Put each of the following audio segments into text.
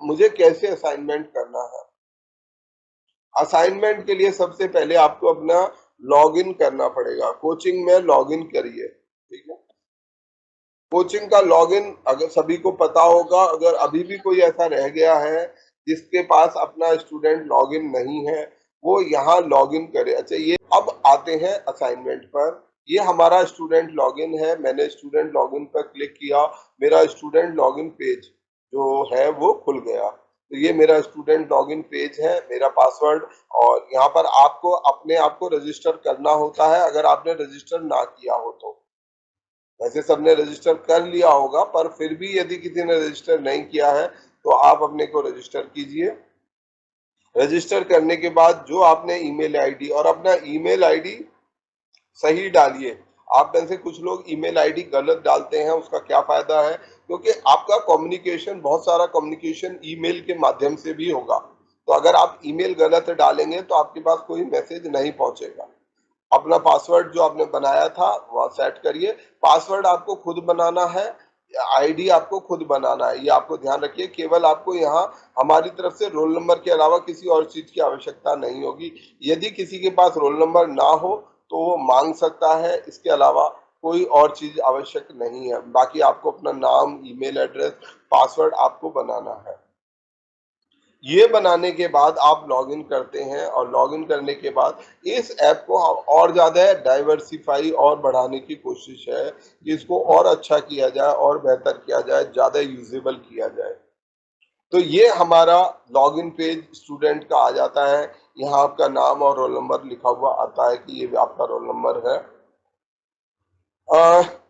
मुझे कैसे असाइनमेंट करना है। असाइनमेंट के लिए सबसे पहले आपको अपना लॉगिन करना पड़ेगा। कोचिंग में लॉगिन करिए, ठीक है। कोचिंग का लॉगिन अगर सभी को पता होगा, अगर अभी भी कोई ऐसा रह गया है जिसके पास अपना स्टूडेंट लॉगिन नहीं है, वो यहाँ लॉगिन करे। अच्छा, ये अब आते हैं असाइनमेंट पर। ये हमारा स्टूडेंट लॉगिन है, मैंने स्टूडेंट लॉगिन पर क्लिक किया, मेरा स्टूडेंट लॉगिन पेज जो है वो खुल गया। तो ये मेरा स्टूडेंट लॉगिन पेज है, मेरा पासवर्ड। और यहाँ पर आपको अपने आप को रजिस्टर करना होता है, अगर आपने रजिस्टर ना किया हो तो। वैसे सबने रजिस्टर कर लिया होगा, पर फिर भी यदि किसी ने रजिस्टर नहीं किया है तो आप अपने को रजिस्टर कीजिए। रजिस्टर करने के बाद जो आपने ईमेल आईडी, और अपना ईमेल आईडी सही डालिए। आप में से कुछ लोग ईमेल आईडी गलत डालते हैं, उसका क्या फायदा है, क्योंकि आपका कम्युनिकेशन, बहुत सारा कम्युनिकेशन ईमेल के माध्यम से भी होगा। तो अगर आप ईमेल गलत डालेंगे तो आपके पास कोई मैसेज नहीं पहुंचेगा। अपना पासवर्ड जो आपने बनाया था वह सेट करिए। पासवर्ड आपको खुद बनाना है, आईडी आपको खुद बनाना है, ये आपको ध्यान रखिए। केवल आपको यहाँ हमारी तरफ से रोल नंबर के अलावा किसी और चीज की आवश्यकता नहीं होगी। यदि किसी के पास रोल नंबर ना हो तो वो मांग सकता है, इसके अलावा कोई और चीज आवश्यक नहीं है। बाकी आपको अपना नाम, ईमेल एड्रेस, पासवर्ड आपको बनाना है। ये बनाने के बाद आप लॉगिन करते हैं, और लॉगिन करने के बाद इस ऐप को और ज़्यादा डाइवर्सिफाई और बढ़ाने की कोशिश है कि इसको और अच्छा किया जाए और बेहतर किया जाए, ज़्यादा यूजेबल किया जाए। तो ये हमारा लॉगिन पेज स्टूडेंट का आ जाता है। यहाँ आपका नाम और रोल नंबर लिखा हुआ आता है कि ये आपका रोल नंबर है।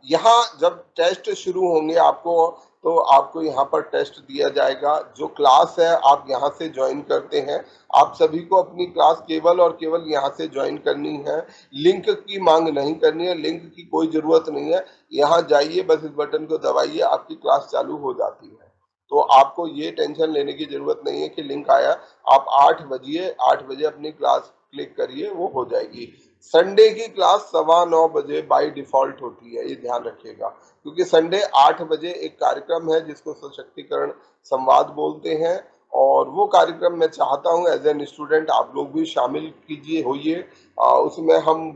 यहाँ जब टेस्ट शुरू होंगे आपको, तो आपको यहाँ पर टेस्ट दिया जाएगा। जो क्लास है आप यहाँ से ज्वाइन करते हैं, आप सभी को अपनी क्लास केवल और केवल यहाँ से ज्वाइन करनी है। लिंक की मांग नहीं करनी है, लिंक की कोई जरूरत नहीं है। यहाँ जाइए, बस इस बटन को दबाइए, आपकी क्लास चालू हो जाती है। तो आपको ये टेंशन लेने की जरूरत नहीं है कि लिंक आया। आप 8 बजे अपनी क्लास क्लिक करिए, वो हो जाएगी। संडे की क्लास 9:15 बजे बाय डिफॉल्ट होती है, ये ध्यान रखिएगा। क्योंकि संडे 8 बजे एक कार्यक्रम है जिसको सशक्तिकरण संवाद बोलते हैं, और वो कार्यक्रम मैं चाहता हूँ एज एन स्टूडेंट आप लोग भी शामिल कीजिए, होइए। उसमें हम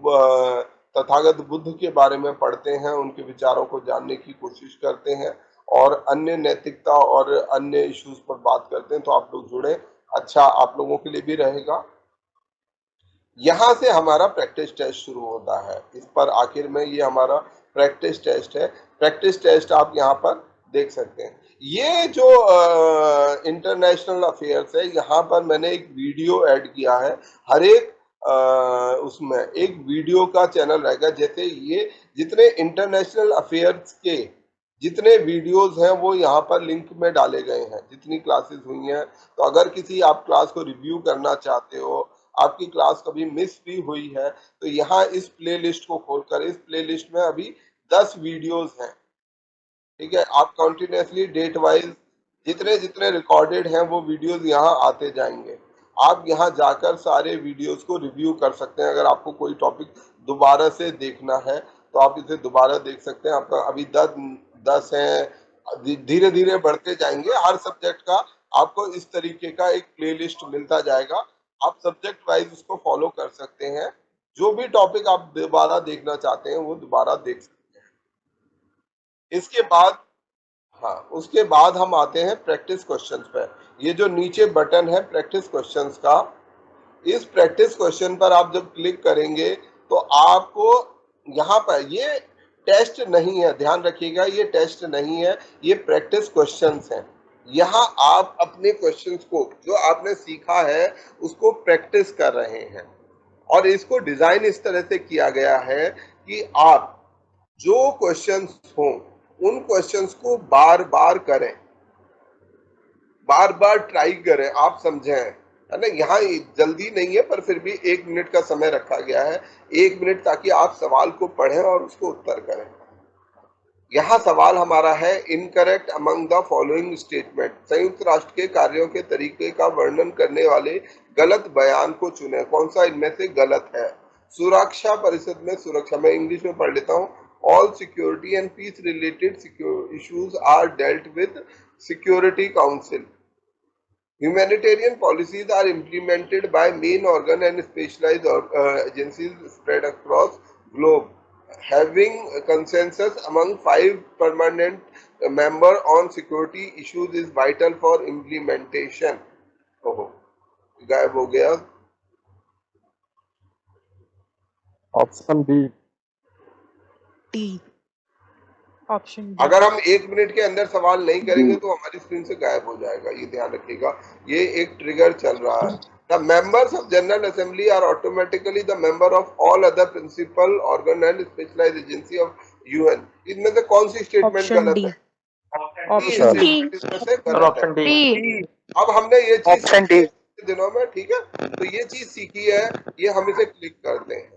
तथागत बुद्ध के बारे में पढ़ते हैं, उनके विचारों को जानने की कोशिश करते हैं, और अन्य नैतिकता और अन्य इश्यूज पर बात करते हैं। तो आप लोग जुड़े, अच्छा आप लोगों के लिए भी रहेगा। यहाँ से हमारा प्रैक्टिस टेस्ट शुरू होता है। इस पर आखिर में ये हमारा प्रैक्टिस टेस्ट है। प्रैक्टिस टेस्ट आप यहाँ पर देख सकते हैं। ये जो इंटरनेशनल अफेयर्स है, यहाँ पर मैंने एक वीडियो ऐड किया है। हर एक उसमें एक वीडियो का चैनल रहेगा। जैसे ये जितने इंटरनेशनल अफेयर्स के जितने वीडियोस हैं वो यहाँ पर लिंक में डाले गए हैं, जितनी क्लासेस हुई हैं। तो अगर किसी आप क्लास को रिव्यू करना चाहते हो, आपकी क्लास कभी मिस भी हुई है, तो यहाँ इस प्लेलिस्ट को खोलकर, इस प्लेलिस्ट में अभी 10 वीडियोस हैं, ठीक है। आप कंटिन्यूअसली डेट वाइज जितने जितने रिकॉर्डेड हैं वो वीडियोस यहाँ आते जाएंगे। आप यहाँ जाकर सारे वीडियोस को रिव्यू कर सकते हैं। अगर आपको कोई टॉपिक दोबारा से देखना है तो आप इसे दोबारा देख सकते हैं। आपका अभी 10 हैं, धीरे धीरे बढ़ते जाएंगे। हर सब्जेक्ट का आपको इस तरीके का एक प्लेलिस्ट मिलता जाएगा। आप सब्जेक्ट वाइज उसको फॉलो कर सकते हैं। जो भी टॉपिक आप दोबारा देखना चाहते हैं वो दोबारा देख सकते हैं। इसके बाद, हाँ, उसके बाद हम आते हैं प्रैक्टिस क्वेश्चंस पर। ये जो नीचे बटन है प्रैक्टिस क्वेश्चंस का, इस प्रैक्टिस क्वेश्चन पर आप जब क्लिक करेंगे तो आपको यहाँ पर, ये टेस्ट नहीं है, ध्यान रखिएगा, ये टेस्ट नहीं है, ये प्रैक्टिस क्वेश्चंस हैं। यहाँ आप अपने क्वेश्चंस को जो आपने सीखा है उसको प्रैक्टिस कर रहे हैं। और इसको डिजाइन इस तरह से किया गया है कि आप जो क्वेश्चंस हों उन क्वेश्चंस को बार बार करें, बार बार ट्राई करें, आप समझें, है ना। यहाँ जल्दी नहीं है, पर फिर भी 1 मिनट का समय रखा गया है। 1 मिनट, ताकि आप सवाल को पढ़ें और उसको उत्तर करें। यहाँ सवाल हमारा है, incorrect among the following statement, संयुक्त राष्ट्र के कार्यों के तरीके का वर्णन करने वाले गलत बयान को चुनें। कौन सा इनमें से गलत है। सुरक्षा परिषद में सुरक्षा, मैं इंग्लिश में पढ़ लेता हूँ। All security and peace related issues are dealt with security council. Humanitarian policies are implemented by main organ and specialized agencies spread across globe. Having consensus among 5 permanent member on security issues is vital for implementation. ओहो, गायब हो गया। Option B. D. Option D. अगर हम 1 minute के अंदर सवाल नहीं करेंगे तो हमारी स्क्रीन से गायब हो जाएगा, ये ध्यान रखिएगा। ये एक ट्रिगर चल रहा है। The members of general assembly are automatically the member of all other principal organ and specialised agency of UN. इसमें से कौन सी स्टेटमेंट गलत है? Option D. इसमें से गलत है। Option D. अब हमने ये चीज ऑप्शन डी। दिनों में, ठीक है, तो ये चीज सीखी है, ये हम इसे क्लिक करते हैं।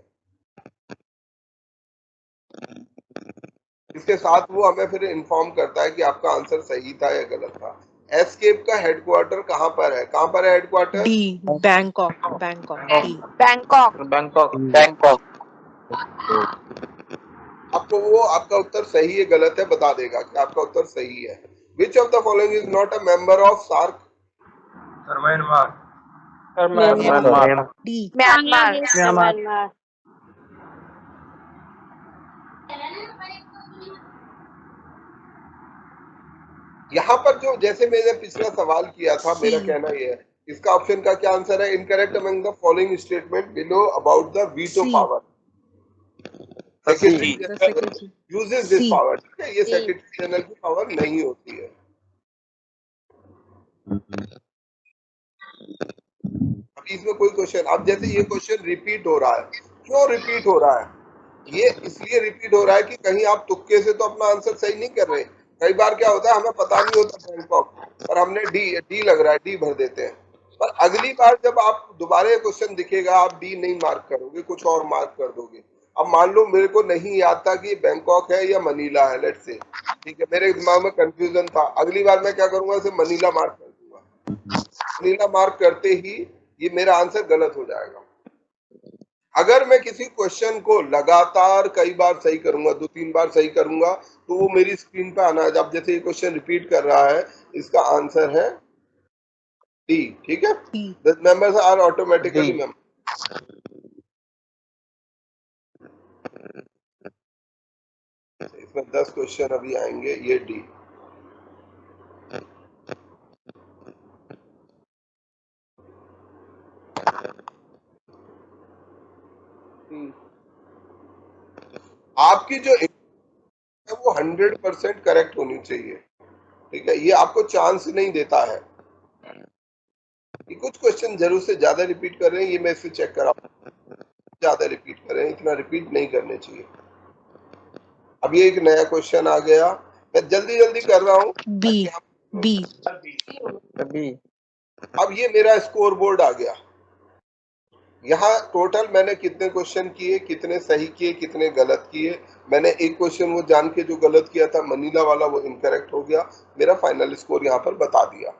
इसके साथ वो हमें फिर इन्फॉर्म करता है कि आपका आंसर सही था या गलत था। एस्केप का हेडक्वार्टर कहाँ पर है? कहाँ पर है headquarter? D, Bangkok. Bangkok. D. Bangkok. Bangkok. Bangkok. आपको वो आपका उत्तर सही है गलत है बता देगा कि आपका उत्तर सही है। Which of the following is not a member of SAARC? Myanmar. D. Myanmar. यहाँ पर जो जैसे मैंने पिछला सवाल किया था, मेरा कहना ये है, इसका ऑप्शन का क्या आंसर है? Incorrect among the following statement below about the veto power. Secretary uses this power, ठीक है, ये सेक्रेटरी जनरल की पावर नहीं होती है। अभी इसमें कोई क्वेश्चन, अब जैसे ये क्वेश्चन रिपीट हो रहा है, क्यों रिपीट हो रहा है? ये इसलिए रिपीट हो रहा है कि कहीं आप तुक्के से तो अपना आंसर सही नहीं कर रहे। कई बार क्या होता है, हमें पता नहीं होता बैंकॉक, पर हमने डी लग रहा है, डी भर देते हैं। पर अगली बार जब आप दोबारा क्वेश्चन दिखेगा, आप डी नहीं मार्क करोगे, कुछ और मार्क कर दोगे। अब मान लो मेरे को नहीं याद था कि बैंकॉक है या मनीला है, लेट्स से, ठीक है, मेरे दिमाग में कंफ्यूजन था। अगली बार मैं क्या करूंगा, इसे मनीला मार्क कर दूंगा। मनीला मार्क करते ही ये मेरा आंसर गलत हो जाएगा। अगर मैं किसी क्वेश्चन को लगातार कई बार सही करूंगा, 2-3 बार सही करूंगा, तो वो मेरी स्क्रीन पे आना है। जब जैसे ये क्वेश्चन रिपीट कर रहा है, इसका आंसर है डी, ठीक है। The members are automatically member. इसमें 10 क्वेश्चन अभी आएंगे, ये डी। आपकी जो है वो 100% करेक्ट होनी चाहिए, ठीक है, ये आपको चांस नहीं देता है। ये कुछ क्वेश्चन जरूर से ज्यादा रिपीट कर रहे हैं, ये मैं इसे चेक करा, ज्यादा रिपीट कर रहे हैं, इतना रिपीट नहीं करने चाहिए। अब ये एक नया क्वेश्चन आ गया, मैं जल्दी जल्दी कर रहा हूँ। बी। बी। अब ये मेरा स्कोर बोर्ड आ गया। यहाँ टोटल मैंने कितने क्वेश्चन किए, कितने सही किए, कितने गलत किए। मैंने एक क्वेश्चन वो जान के जो गलत किया था मनीला वाला, वो इनकरेक्ट हो गया। मेरा फाइनल स्कोर यहाँ पर बता दिया।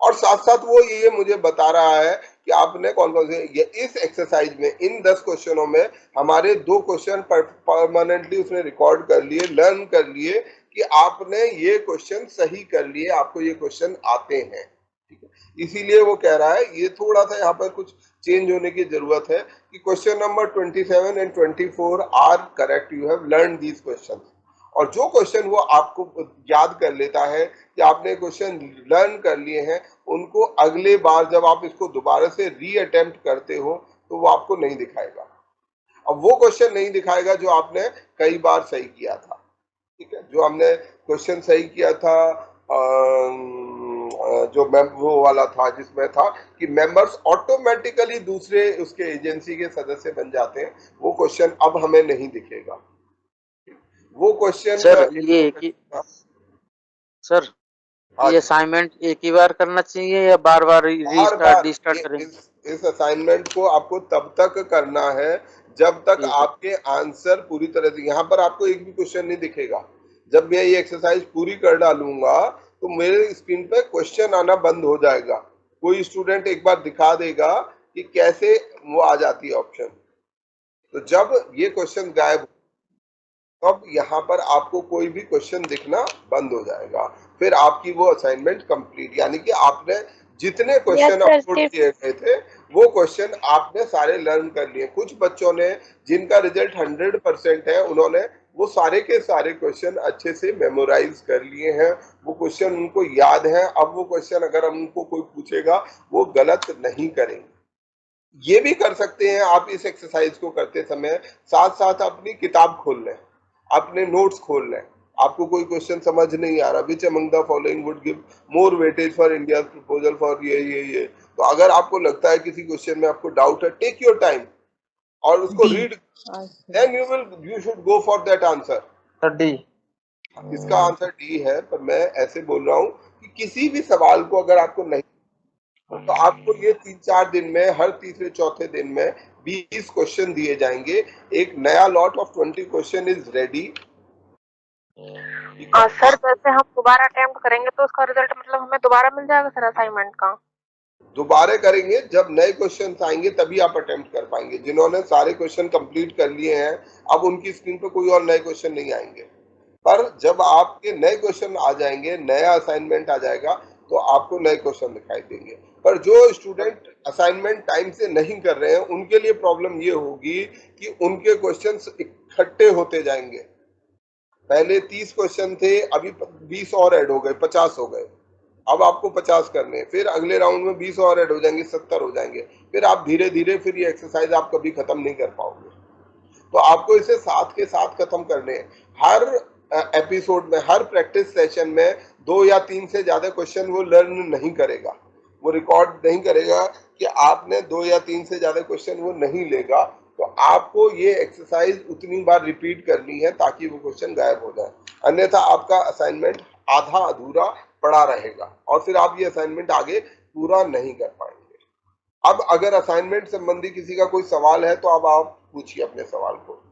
और साथ साथ वो ये मुझे बता रहा है कि आपने कौन कौन से, ये इस एक्सरसाइज में, इन 10 क्वेश्चनों में हमारे 2 क्वेश्चन परमानेंटली उसने रिकॉर्ड कर लिए, लर्न कर लिए कि आपने ये क्वेश्चन सही कर लिए, आपको ये क्वेश्चन आते हैं, ठीक है। इसीलिए वो कह रहा है ये थोड़ा सा यहाँ पर कुछ चेंज होने की जरूरत है कि question number 27 and 24 are correct, you have learn these question. और जो क्वेश्चन वो आपको याद कर लेता है कि आपने क्वेश्चन लर्न कर लिए हैं, उनको अगले बार जब आप इसको दोबारा से री अटेम्प्ट करते हो तो वो आपको नहीं दिखाएगा। अब वो क्वेश्चन नहीं दिखाएगा जो आपने कई बार सही किया था, ठीक है। जो हमने क्वेश्चन सही किया था, जो वो वाला था जिसमें था कि मेंबर्स ऑटोमेटिकली दूसरे उसके एजेंसी के सदस्य बन जाते हैं, वो क्वेश्चन अब हमें नहीं दिखेगा। वो क्वेश्चन सर ये असाइनमेंट एक ही बार करना चाहिए या बार बार रीस्टार्ट करें? इस असाइनमेंट को आपको तब तक करना है जब तक आपके आंसर पूरी तरह से, यहाँ पर आपको एक भी क्वेश्चन नहीं दिखेगा। जब मैं ये एक्सरसाइज पूरी कर डालूंगा तो मेरे स्क्रीन पे क्वेश्चन आना बंद हो जाएगा। कोई स्टूडेंट एक बार दिखा देगा कि कैसे वो आ जाती है ऑप्शन। तो जब ये क्वेश्चन गायब, तब यहाँ पर आपको कोई भी क्वेश्चन दिखना बंद हो जाएगा। फिर आपकी वो असाइनमेंट कंप्लीट, यानी कि आपने जितने क्वेश्चन सर अपलोड सिर्फ किए गए थे वो क्वेश्चन आपने सारे लर्न कर लिए। कुछ बच्चों ने जिनका रिजल्ट 100% है उन्होंने वो सारे के सारे क्वेश्चन अच्छे से मेमोराइज कर लिए हैं, वो क्वेश्चन उनको याद है। अब वो क्वेश्चन अगर उनको कोई पूछेगा वो गलत नहीं करेंगे। ये भी कर सकते हैं आप इस एक्सरसाइज को करते समय, साथ साथ अपनी किताब खोल लें, अपने नोट्स खोल लें। आपको कोई क्वेश्चन समझ नहीं आ रहा, which among the following would give more weightage for India proposal for ये, तो अगर आपको लगता है किसी क्वेश्चन में आपको डाउट है, टेक योर टाइम और उसको D. Read, then you should go for that answer. Sir D. इसका आंसर डी है, पर मैं ऐसे बोल रहा हूँ कि किसी भी सवाल को अगर आपको नहीं, तो आपको ये 3-4 दिन में, हर तीसरे चौथे दिन में 20 क्वेश्चन दिए जाएंगे। एक नया lot of 20 question is ready. Sir जैसे हम दोबारा अटेम्प्ट करेंगे तो उसका रिजल्ट मतलब हमें दोबारा मिल जाएगा सर असाइनमेंट का? दोबारा करेंगे जब नए क्वेश्चन आएंगे तभी आप अटेम्प्ट कर पाएंगे। जिन्होंने सारे क्वेश्चन कंप्लीट कर लिए हैं अब उनकी स्क्रीन पे कोई और नए क्वेश्चन नहीं आएंगे, पर जब आपके नए क्वेश्चन आ जाएंगे, नया असाइनमेंट आ जाएगा, तो आपको नए क्वेश्चन दिखाई देंगे। पर जो स्टूडेंट असाइनमेंट टाइम से नहीं कर रहे हैं उनके लिए प्रॉब्लम ये होगी कि उनके क्वेश्चंस इकट्ठे होते जाएंगे। पहले 30 क्वेश्चन थे, अभी 20 और ऐड हो गए, 50 हो गए। अब आपको 50 करने, फिर अगले राउंड में 20 और ऐड हो जाएंगे, 70 हो जाएंगे। फिर आप धीरे धीरे, फिर ये एक्सरसाइज आप कभी खत्म नहीं कर पाओगे। तो आपको इसे साथ के साथ खत्म करने हैं। हर एपिसोड में, हर प्रैक्टिस सेशन में 2 या 3 से ज्यादा क्वेश्चन वो लर्न नहीं करेगा, वो रिकॉर्ड नहीं करेगा कि आपने 2 या 3 से ज्यादा क्वेश्चन वो नहीं लेगा। तो आपको ये एक्सरसाइज उतनी बार रिपीट करनी है ताकि वो क्वेश्चन गायब हो जाए, अन्यथा आपका असाइनमेंट आधा अधूरा पड़ा रहेगा और फिर आप ये असाइनमेंट आगे पूरा नहीं कर पाएंगे। अब अगर असाइनमेंट संबंधी किसी का कोई सवाल है तो अब आप पूछिए अपने सवाल को।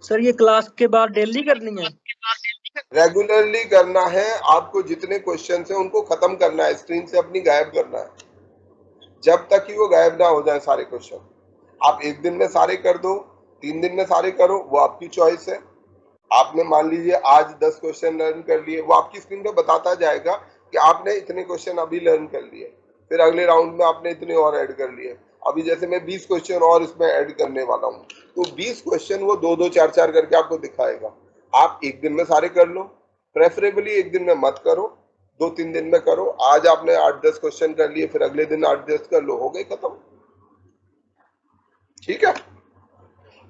सर ये क्लास के बाद डेली करनी है? रेगुलरली करना है। आपको जितने क्वेश्चन है उनको खत्म करना है, स्क्रीन से अपनी गायब करना है जब तक कि वो गायब ना हो जाए सारे क्वेश्चन। आप एक दिन में सारे कर दो, 3 दिन में सारे करो, वो आपकी चॉइस है। आपने मान लीजिए आज 10 क्वेश्चन लर्न कर लिए, वो आपकी स्क्रीन पे बताता जाएगा कि आपने इतने क्वेश्चन अभी लर्न कर लिए, फिर अगले राउंड में आपने इतने और ऐड कर लिए। अभी जैसे मैं 20 क्वेश्चन और इसमें ऐड करने वाला हूँ, तो 20 क्वेश्चन वो 2-2, 4-4 करके आपको दिखाएगा। आप एक दिन में सारे कर लो, प्रेफरेबली एक दिन में मत करो, 2-3 दिन में करो। आज आपने 8-10 क्वेश्चन कर लिए, फिर अगले दिन 8-10 कर लो, हो गए खत्म। ठीक है।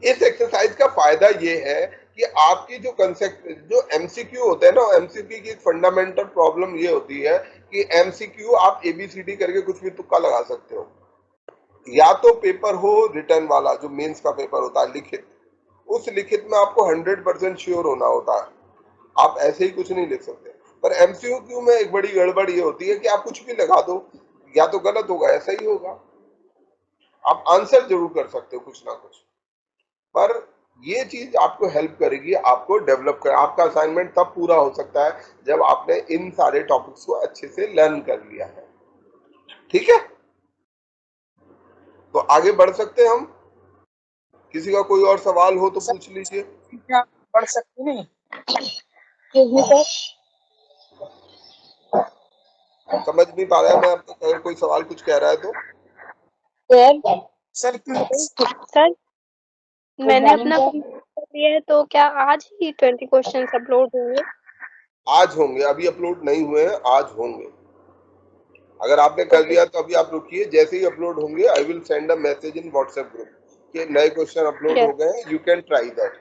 इस एक्सरसाइज का फायदा ये है कि आपकी जो कंसेप्ट, जो एमसीक्यू होते हैं ना, एमसीक्यू की एक फंडामेंटल प्रॉब्लम ये होती है कि एमसीक्यू आप एबीसीडी करके कुछ भी तुक्का लगा सकते हो। या तो पेपर हो रिटर्न वाला, जो मेंस का पेपर होता है, लिखित, उस लिखित में आपको 100% श्योर होना होता है, आप ऐसे ही कुछ नहीं लिख सकते। पर एमसीक्यू में एक बड़ी गड़बड़ ये होती है कि आप कुछ भी लगा दो, या तो गलत होगा ऐसा ही होगा, आप आंसर जरूर कर सकते हो कुछ ना कुछ। पर ये चीज आपको हेल्प करेगी, आपको डेवलप कर, आपका असाइनमेंट तब पूरा हो सकता है जब आपने इन सारे टॉपिक्स को अच्छे से लर्न कर लिया है। ठीक है, तो आगे बढ़ सकते हैं हम। किसी का कोई और सवाल हो तो पूछ लीजिए। क्या पढ़ सकते नहीं? समझ नहीं पा रहा है मैं आपको, अगर कोई सवाल कुछ कह रहा है तो। सर सर मैंने अपना कंप्लीट कर लिया है, तो क्या आज ही 20 क्वेश्चन अपलोड होंगे? आज होंगे, अभी अपलोड नहीं हुए हैं, आज होंगे। अगर आपने कर लिया तो अभी आप रुकिए, जैसे ही अपलोड होंगे I will send a message in WhatsApp group कि नए क्वेश्चन अपलोड हो गए हैं, यू कैन ट्राई दैट।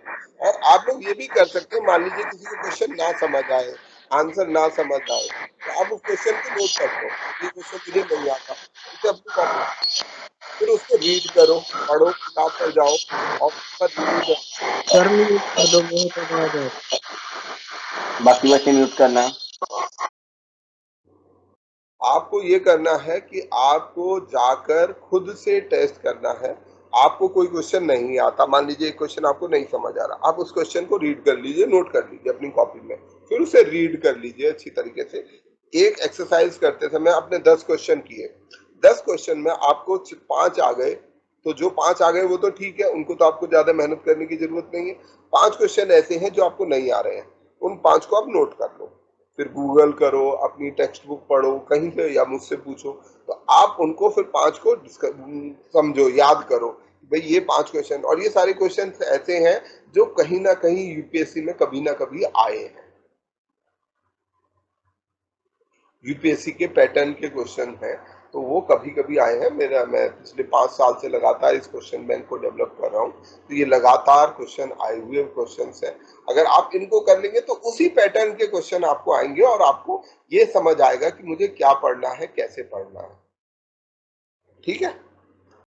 और आप लोग ये भी कर सकते हैं, मान लीजिए किसी को क्वेश्चन ना समझ आए, आंसर ना समझ आए, तो आप उस क्वेश्चन को नोट कर लो, ये क्वेश्चन मुझे नहीं आता, उसे अपनी कॉपी, फिर उसको रीड करो, पढ़ो, किताब पर जाओ और उस पर रिव्यू करो। सर म्यूट कर दो, बहुत आवाज आ रही। बाकी बच्चे म्यूट करना है। आपको ये करना है कि आपको जाकर खुद से टेस्ट करना है। आपको कोई क्वेश्चन नहीं आता, मान लीजिए एक क्वेश्चन आपको नहीं समझ आ रहा, आप उस क्वेश्चन को रीड कर लीजिए, नोट कर लीजिए अपनी कॉपी में, फिर उसे रीड कर लीजिए अच्छी तरीके से। एक एक्सरसाइज करते समय आपने 10 क्वेश्चन किए, 10 क्वेश्चन में आपको 5 आ गए, तो जो 5 आ गए वो तो ठीक है, उनको तो आपको ज्यादा मेहनत करने की जरूरत नहीं है। 5 क्वेश्चन ऐसे हैं जो आपको नहीं आ रहे हैं, उन 5 को आप नोट कर लो, फिर गूगल करो, अपनी टेक्स्ट बुक पढ़ो कहीं से या मुझसे पूछो, तो आप उनको फिर 5 को समझो, याद करो भाई ये 5 क्वेश्चन, और ये सारे क्वेश्चन ऐसे हैं जो कहीं ना कहीं यूपीएससी में कभी ना कभी आए हैं। यूपीएससी के पैटर्न के क्वेश्चन हैं, तो वो कभी कभी आए हैं। मैं पिछले 5 साल से लगातार इस क्वेश्चन बैंक को डेवलप कर रहा हूँ, तो ये लगातार क्वेश्चन आए हुए क्वेश्चन हैं। अगर आप इनको कर लेंगे तो उसी पैटर्न के क्वेश्चन आपको आएंगे और आपको ये समझ आएगा कि मुझे क्या पढ़ना है, कैसे पढ़ना है। ठीक है।